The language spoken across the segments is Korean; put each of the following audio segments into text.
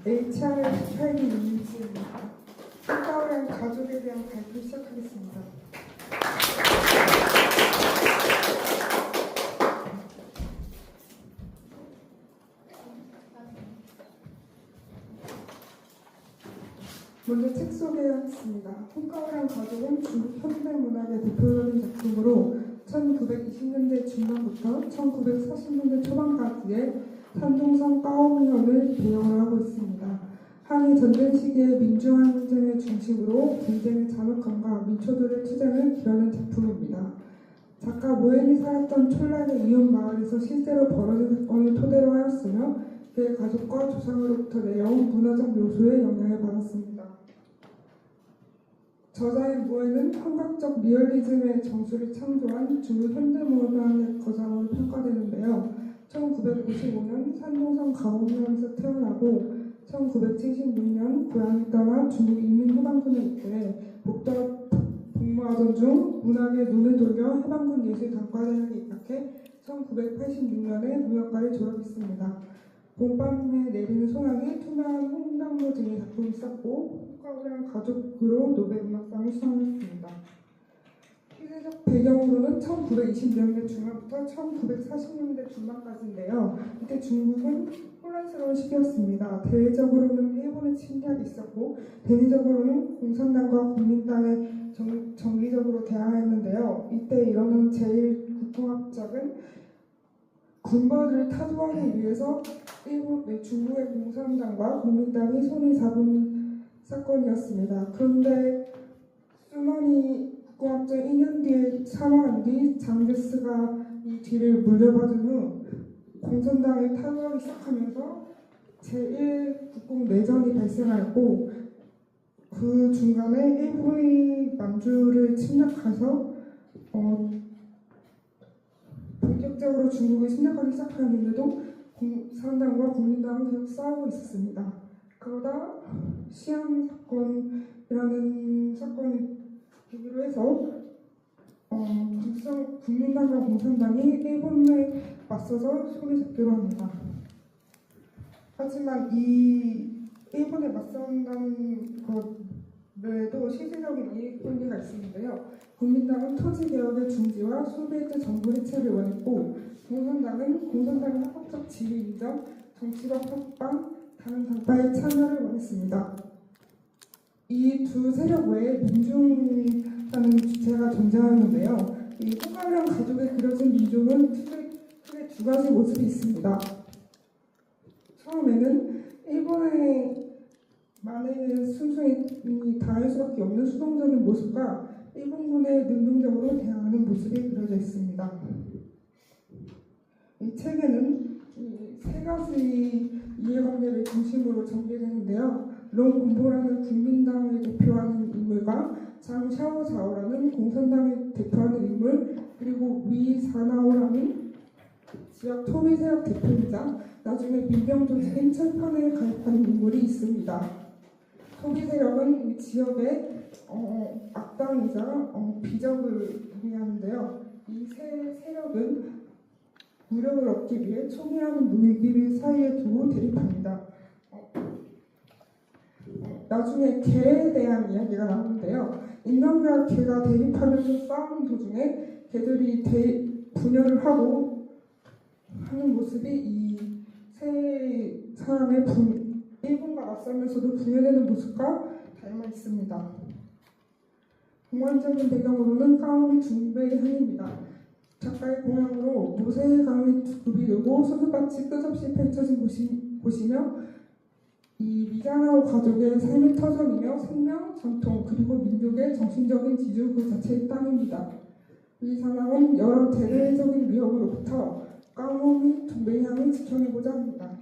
HR18기 이민지입니다. 한가을한 가족에 대한 발표 시작하겠습니다. 먼저 책 소개하겠습니다. 한가을한 가족은 중국 현대문학의 대표적인 작품으로 1920년대 중반부터 1940년대 초반까지의 산둥성 까오미현을 배경으로 하고 있습니다. 한일 전쟁 시기의 민중항쟁을 중심으로 분쟁의 잔혹함과 민초들의 투쟁을 그려낸 작품입니다. 작가 모엔이 살았던 촐란의 이웃 마을에서 실제로 벌어진 사건을 토대로 하였으며 그의 가족과 조상으로부터 내려온 문화적 묘소에 영향을 받았습니다. 저자인 모엔은 환각적 리얼리즘의 정수를 창조한 중국 현대문학의 거장으로 평가되는데요. 1955년 산둥성 가오미현에서 태어나고 1976년 고향을 떠나 중국 인민해방군에 입대해 복무하던 중 문학에 눈을 돌려 해방군 예술단과대학에 입학해 1986년에 무역과를 졸업했습니다. 봄밤에 내리는 소나기, 투명한 홍당무 등의 작품을 썼고 한가을한 가족으로 노벨문학상을 수상했습니다. 시대적 배경으로는 1920년대 중반부터 1940년대 중반까지인데요. 이때 중국은 혼란스러운 시기였습니다. 대외적으로는 일본의 침략이 있었고 대내적으로는 공산당과 국민당에 정기적으로 대항했는데요. 이때 일어난 제1국공합작은 군벌을 타도하기 위해서 중국의 공산당과 국민당이 손을 잡은 사건이었습니다. 그런데 수만이 국공합작 2년 뒤에 사망한 뒤 장제스가 이 뒤를 물려받은 후 공산당을 타도하기 시작하면서 제1국공 내전이 발생하였고 그 중간에 일본이 만주를 침략해서 본격적으로 중국을 침략하기 시작하였는데도 공산당과 국민당은 계속 싸우고 있었습니다. 그러다 시안 사건이라는 사건이 계기로 해서 국민당과 공산당이 일본에 맞서서 손을 잡기로 합니다. 하지만 이 일본에 맞선다는 것 외에도 실질적인 이익 분리가 있었는데요. 국민당은 토지개혁의 중지와 소비에트 정부 해체를 원했고 공산당은 공산당의 합법적 지위 인정, 정치적 협방, 다른 당파의 참여를 원했습니다. 이 두 세력 외에 민중이라는 주체가 존재하는데요. 이 한가을한 가족에 그려진 민중은 크게 두 가지 모습이 있습니다. 처음에는 일본의 만행에 순순히 당할 수밖에 없는 수동적인 모습과 일본군에 능동적으로 대항하는 모습이 그려져 있습니다. 이 책에는 세 가지 이해관계를 중심으로 전개되는데요. 롱 공보라는 국민당을 대표하는 인물과 장 샤오자오라는 공산당을 대표하는 인물, 그리고 위 사나오라는 지역 토비 세력 대표이자 나중에 민병 조직인 철판에 가입하는 인물이 있습니다. 토비 세력은 이 지역의 악당이자 비적을 의미하는데요. 이 세 세력은 무력을 얻기 위해 총이라는 무기를 사이에 두고 대립합니다. 나중에 개에 대한 이야기가 나오는데요. 인간과 개가 대립하면서 싸우는 도중에 개들이 분열을 하고 하는 모습이 이 세 사람의 일본과 맞서면서도 분열되는 모습과 닮아 있습니다. 공간적인 배경으로는 까오미 중베이 항입니다. 작가의 공약으로 모세의 강이 굽이 되고 수수밭이 끝없이 펼쳐진 곳이며 이 미자나오 가족의 삶의 터전이며 생명, 전통, 그리고 민족의 정신적인 지주 그 자체의 땅입니다. 이 사람은 여러 대대적인 위협으로부터 까오미 둥베이항을 지켜내고자 합니다.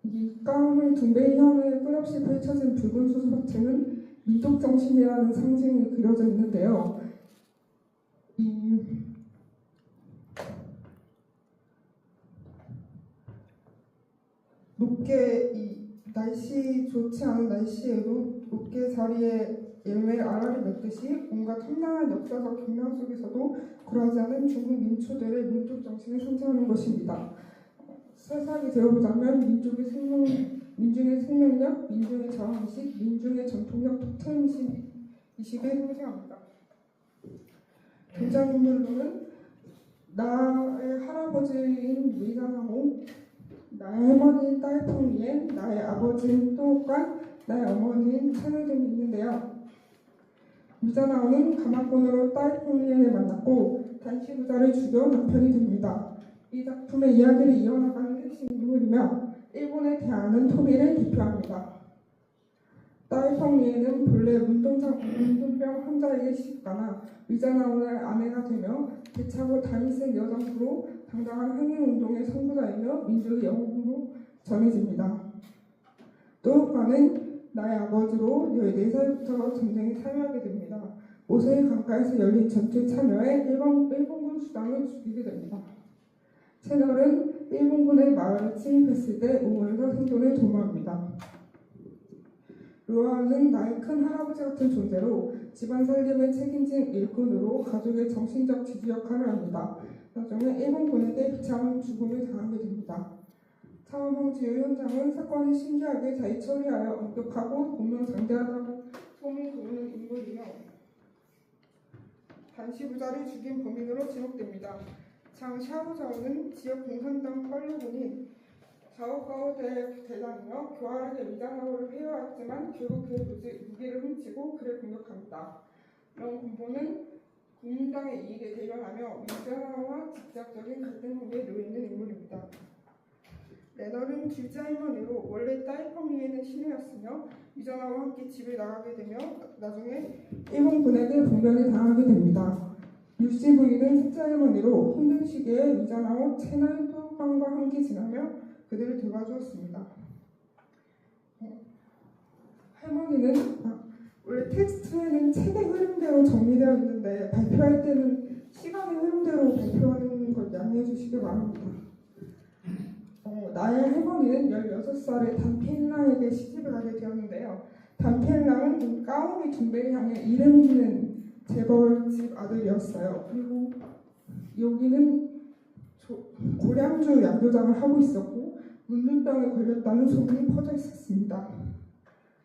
이 까오미 둥베이항에 끝없이 펼쳐진 붉은 수수밭에는 민족 정신이라는 상징이 그려져 있는데요. 날씨 좋지 않은 날씨에도 높게 자리에 열매 알알이 맺듯이 온갖 험난한 역사적 경향 속에서도 굴하지 않은 중국 민초들의 민족 정신을 상징하는 것입니다. 세상이 되어보자면 민중의 생명력, 민중의 저항의식, 민중의 전통력 토템의식을 형성합니다. 등장인물로는 나의 할아버지인 미장하고 나의 할머니인 딸풍이엔, 나의 아버지인 또옥관, 나의 어머니인 찬을 등이 있는데요. 미자나오는 가마권으로 딸풍이엔을 만났고 단시 부자를 죽여 남편이 됩니다. 이 작품의 이야기를 이어나가는 핵심 인물이며 일본의 대하는 토비를 대표합니다. 딸펑리에는 본래 문둥병 환자에게 시집가나 미자나오의 아내가 되며 대차고 다인생 여장부로 당당한 항해운동의 선구자이며 민족의 영웅으로 전해집니다. 또옥관은 나의 아버지로 14살부터 전쟁에 참여하게 됩니다. 모세의 강가에서 열린 전투에 참여해 일본군 수당을 죽이게 됩니다. 채널은 일본군의 마을에 침입했을 때 우물에서 생존에 도모합니다. 루아는 나의 큰 할아버지 같은 존재로 집안 살림을 책임진 일꾼으로 가족의 정신적 지주 역할을 합니다. 나중에 일본군에게 비참한 죽음을 당하게 됩니다. 차원형지의 현장은 사건을 신기하게 잘 처리하여 엄격하고 공명장대하다고 소문이 도는 인물이며 단시 부자를 죽인 범인으로 지목됩니다. 장 샤오자오는 지역 공산당 관료군인 자오가오 대장이며 교활하게 미자나오를 폐허했지만 결국 그의 무기를 훔치고 그를 공격합니다. 이런 공보는 국민당의 이익에 대변하며 미자나오와 직접적인 갈등 관계에 놓여있는 인물입니다. 레널은 둘째 할머니로 원래 딸펑리에는 신이었으며 미자나오와 함께 집을 나가게 되며 나중에 일본군에게 봉변을 당하게 됩니다. 유씨 부인은 셋째 할머니로 힘든 시기에 미자나오, 채널, 또옥관과 함께 지나며 그들을 도와주었습니다. 할머니는 원래 텍스트에는 책의 흐름대로 정리되어 있는데 발표할 때는 시간의 흐름대로 발표하는 걸 양해해 주시기 바랍니다. 나의 할머니는 16살에 단필랑에게 시집을 가게 되었는데요. 단필랑은 까오미 중배를 향해 이름 있는 재벌집 아들이었어요. 그리고 여기는 고량주 양조장을 하고 있었고 문둥병에 걸렸다는 소문이 퍼져 있었습니다.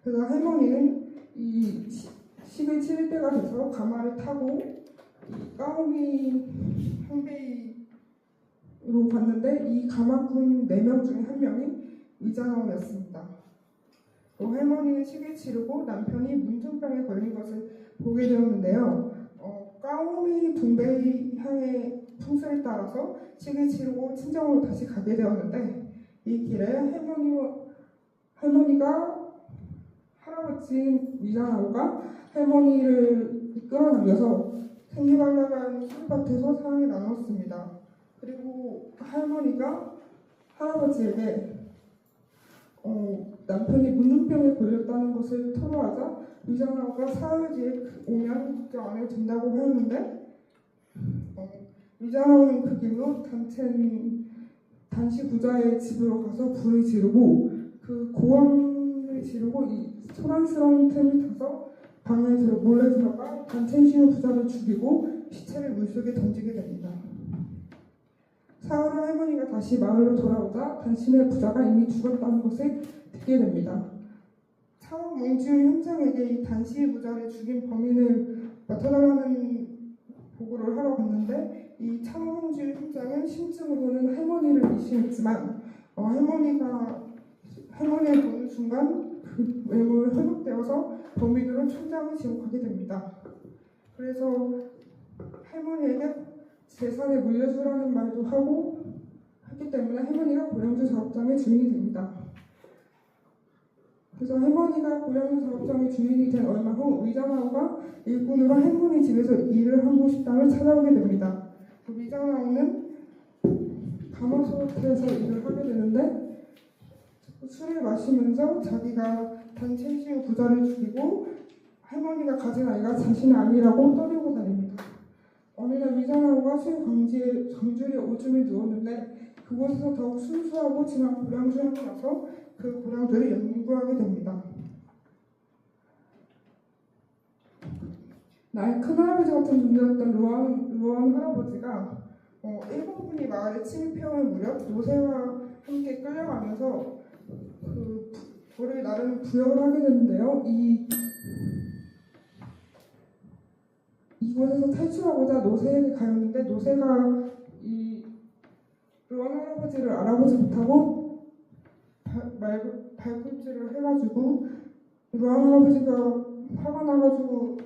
그래서 할머니는 이 시를 치를 때가 돼서 가마를 타고 이 까오미 항베이로 갔는데 이 가마꾼 4명 중에 1명이 미자나오였습니다. 또 할머니는 시를 치르고 남편이 문둥병에 걸린 것을 보게 되었는데요. 까오미 둥베이 향의 풍습에 따라서 시를 치르고 친정으로 다시 가게 되었는데 이 길에 할머니가 할아버지 미자나오가 할머니를 끌어당겨서 생기발랄한 술밭에서 사랑이 나눴습니다. 그리고 할머니가 할아버지에게 남편이 문둥병에 걸렸다는 것을 토로하자 미자나오가 사흘 뒤에 오면 걱정 안 해도 된다고 하였는데 미자나오는 그 길로 단시 부자의 집으로 가서 불을 지르고 그 고함을 지르고 이 소란스러운 틈을 타서 방에 몰래 들어가 단첸시우 부자를 죽이고 시체를 물속에 던지게 됩니다. 사흘 후 할머니가 다시 마을로 돌아오자 단신의 부자가 이미 죽었다는 것을 듣게 됩니다. 차오 몽주의 형장에게 이 단시 부자를 죽인 범인을 맡아달라는 보고를 하러 갔는데 이 차오 몽주의 형장은 심증으로는 할머니를 의심했지만 할머니를 보는 순간 그 외모에 현혹되어서 범인으로 촌장을 지목하게 됩니다. 그래서 할머니에게 재산을 물려주라는 말도 했기 때문에 할머니가 고량주 사업장의 주인이 됩니다. 그래서 할머니가 고량주 사업장의 주인이 된 얼마 후 미자나오가 일꾼으로 할머니 집에서 일을 하고 식당을 찾아오게 됩니다. 미자나오는 가마솥에서 일을 하게 되는데 술을 마시면서 자기가 단첸시우 부자를 죽이고 할머니가 가진 아이가 자신의 아니라고 떠들고 다닙니다. 어느 날 미자나오가 술 광주리에 오줌을 누웠는데 그곳에서 더욱 순수하고 진한 고량주 향이 나서 그 고량주를 연구하게 됩니다. 나의 큰할아버지 같은 존재였던 루안 할아버지가 일본군이 마을에 침입해올 무렵 모세와 함께 끌려가면서 그 벌을 나름 부여를 하게 되는데요. 이곳에서 탈출하고자 노새에게 가였는데 노새가 이 루안 할아버지를 알아보지 못하고 발굴질을 해가지고 루안 할아버지가 화가 나가지고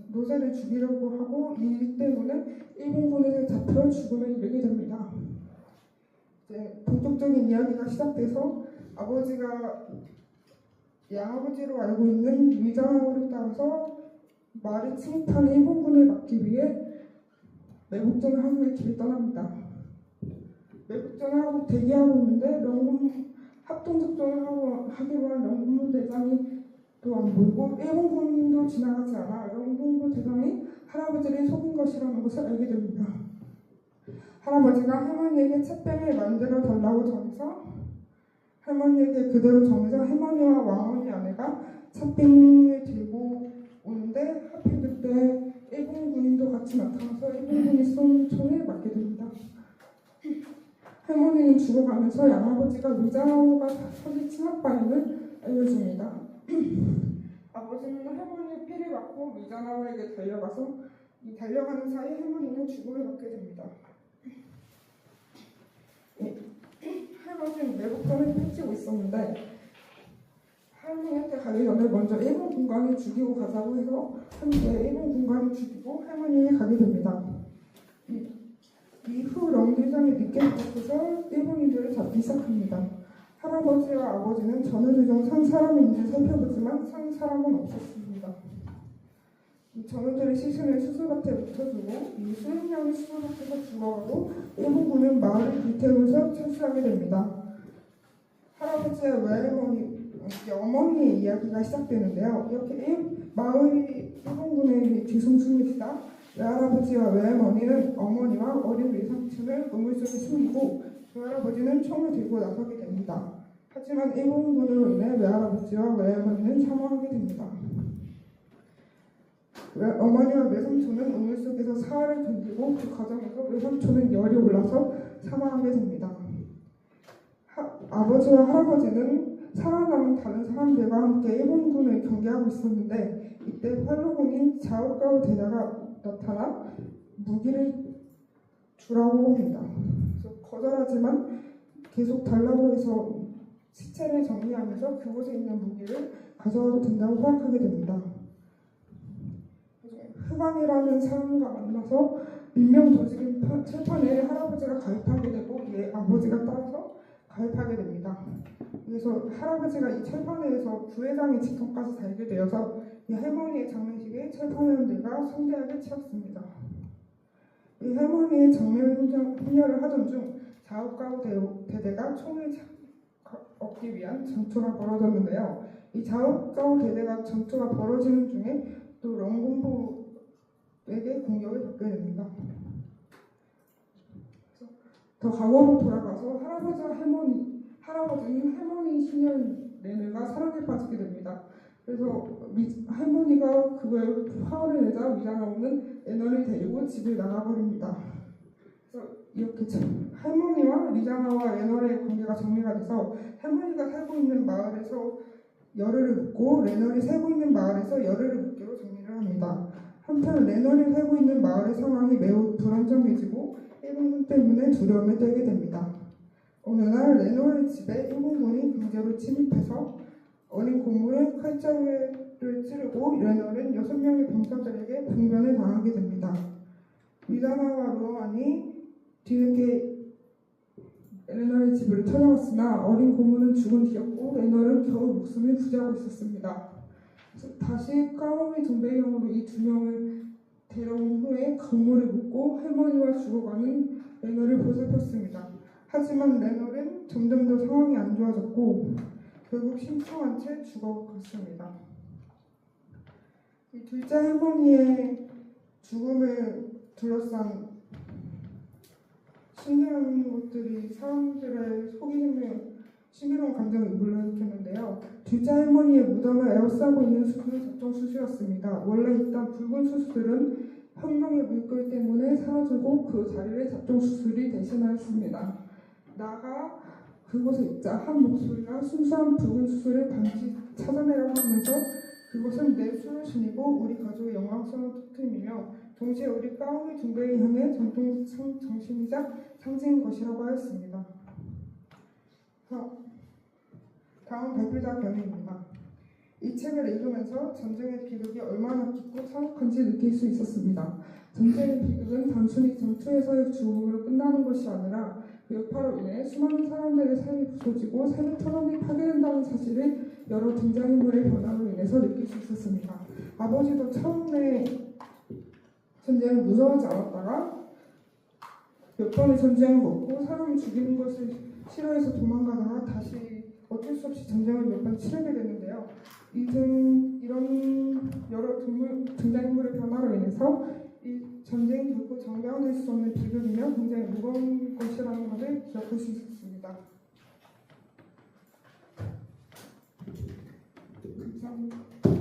노새를 죽이려고 하고 이 때문에 일본군에게 잡혀 죽음에 이르게 됩니다. 이제 본격적인 이야기가 시작돼서 아버지가 양아버지로 알고 있는 위장하고를 따라서 말을 침입한 일본군을 막기 위해 매국전을 하기 위해 길을 떠납니다. 매국전을 하고 대기하고 있는데 합동작전을 하기로 한 영국무 대장이 또 안 보이고 일본군도 지나가지 않아 영국무 대장이 할아버지를 속인 것이라는 것을 알게 됩니다. 할아버지가 할머니에게 찻병을 만들어 달라고 전해서 할머니에게 그대로 전해서 할머니와 왕언니 아내가 찻병을 들고 오는데 하필 그때 일본 군인도 같이 나타나서 일본군이 쏜 총에 맞게 됩니다. 할머니는 죽어가면서 양아버지가 위자오가 사진 치맛바임을 알려줍니다. 아버지는 할머니의 피를 맞고 위자나와에게 달려가서 이 달려가는 사이 할머니는 죽음을 맞게 됩니다. 할머니는 매국전을 펼치고 있었는데 할머니한테 가기 전에 먼저 일본 군관을 죽이고 가자고 해서 함께 일본 군관을 죽이고 할머니에게 가게 됩니다. 이후 령대장이 늦게 도착해서 일본인들을 잡기 시작합니다. 할아버지와 아버지는 전우들 중 산 사람인지 살펴보지만 산 사람은 없었습니다. 이 전우들의 시신을 수수밭에 묻혀두고 이 수십 명이 수수밭에서 죽어가고 일본군은 마을을 불태우면서 철수하게 됩니다. 할아버지의 어머니의 이야기가 시작되는데요. 이렇게 마을이 일본군의 뒤숭숭입니다. 외할아버지와 외할머니는 어머니와 어린 외삼촌을 우물 속에 숨기고 외할아버지는 총을 들고 나서게 됩니다. 하지만 일본군으로 인해 외할아버지와 외할머니는 사망하게 됩니다. 어머니와 외삼촌은 우물 속에서 사활을 던지고 그 과정에서 외삼촌은 열이 올라서 사망하게 됩니다. 아버지와 할아버지는 살아남은 다른 사람들과 함께 일본군을 경계하고 있었는데 이때 활로군인 자오가오 대자가 나타나 무기를 주라고 합니다. 그래서 거절하지만 계속 달라고 해서 시체를 정리하면서 그곳에 있는 무기를 가져와도 된다고 허락하게 됩니다. 흑암이라는 사람과 만나서 민명도지긴 철판에 할아버지가 가입하게 되고 이에 아버지가 따라서 가입하게 됩니다. 그래서 할아버지가 이 철판에서 부회장의 직함까지 달게 되어서 이 할머니의 장례식에 철판원들과 성대하게 치렀습니다. 이 할머니의 장례 훈련을 하던 중 자오가오 대대가 총을 얻기 위한 전투가 벌어졌는데요. 이 자오가오 대대가 전투가 벌어지는 중에 또 령군부에게 공격을 받게 됩니다. 더 과거로 돌아가서 할아버지는 할머니 시녀인 레네가 사랑에 빠지게 됩니다. 그래서 할머니가 그거에 화를 내자 위자나오는 레너를 데리고 집을 나가버립니다. 그래서 이렇게 할머니와 리자나와 레너의 관계가 정리가 돼서 할머니가 살고 있는 마을에서 열흘을 묵고 레너이 살고 있는 마을에서 열흘을 묵기로 정리를 합니다. 한편 레너이 살고 있는 마을의 상황이 매우 불안정해지고 일본군 때문에 두려움에 떨게 됩니다. 어느 날 레노의 집에 일본군이 강제로 침입해서 어린 고모의 칼자루를 찌르고 레노는 6명의 병사들에게 분변을 당하게 됩니다. 위자나와 루안이 뒤늦게 레노의 집을 찾아왔으나 어린 고모는 죽은 뒤였고 레노는 겨우 목숨을 부지하고 있었습니다. 다시 까오미 동배경으로 이 두 명을 데려온 후에 고모를 묻고 할머니와 죽어가는 레노를 보살폈습니다. 하지만 레노는 점점 더 상황이 안 좋아졌고 결국 심청한 채 죽어갔습니다. 이 둘째 할머니의 죽음을 둘러싼 신기한 것들이 사람들의 신비로운 감정을 불러일으켰는데요. 둘째 할머니의 무덤을 에워싸고 있는 수술은 잡종수수였습니다. 원래 있던 붉은 수수들은 혁명의 물결 때문에 사라지고 그 자리를 잡종수술이 대신하였습니다. 나가 그곳에 있자 한 목소리가 순수한 붉은 수술을 반드시 찾아내라고 하면서 그것은 내 수술신이고 우리 가족의 영광스러운 토템이며 동시에 우리 까오미 중대에 향해 전통 정신이자 상징인 것이라고 하였습니다. 다음 발표자 견해입니다. 이 책을 읽으면서 전쟁의 비극이 얼마나 깊고 참혹한지 느낄 수 있었습니다. 전쟁의 비극은 단순히 전투에서의 죽음으로 끝나는 것이 아니라 그 여파로 인해 수많은 사람들의 삶이 부서지고 삶의 터전이 파괴된다는 사실을 여러 등장인물의 변화로 인해서 느낄 수 있었습니다. 아버지도 처음에 전쟁을 무서워하지 않았다가 몇 번의 전쟁을 먹고 사람을 죽이는 것을 싫어해서 도망가다가 다시 어쩔 수 없이 전쟁을 몇 번 치르게 되는데요. 이런 여러 등장인물의 변화로 인해서 이 전쟁이 결코 정당화될 수 없는 비극이며 굉장히 무거운 것이라는 것을 기억할 수 있었습니다. 감사합니다.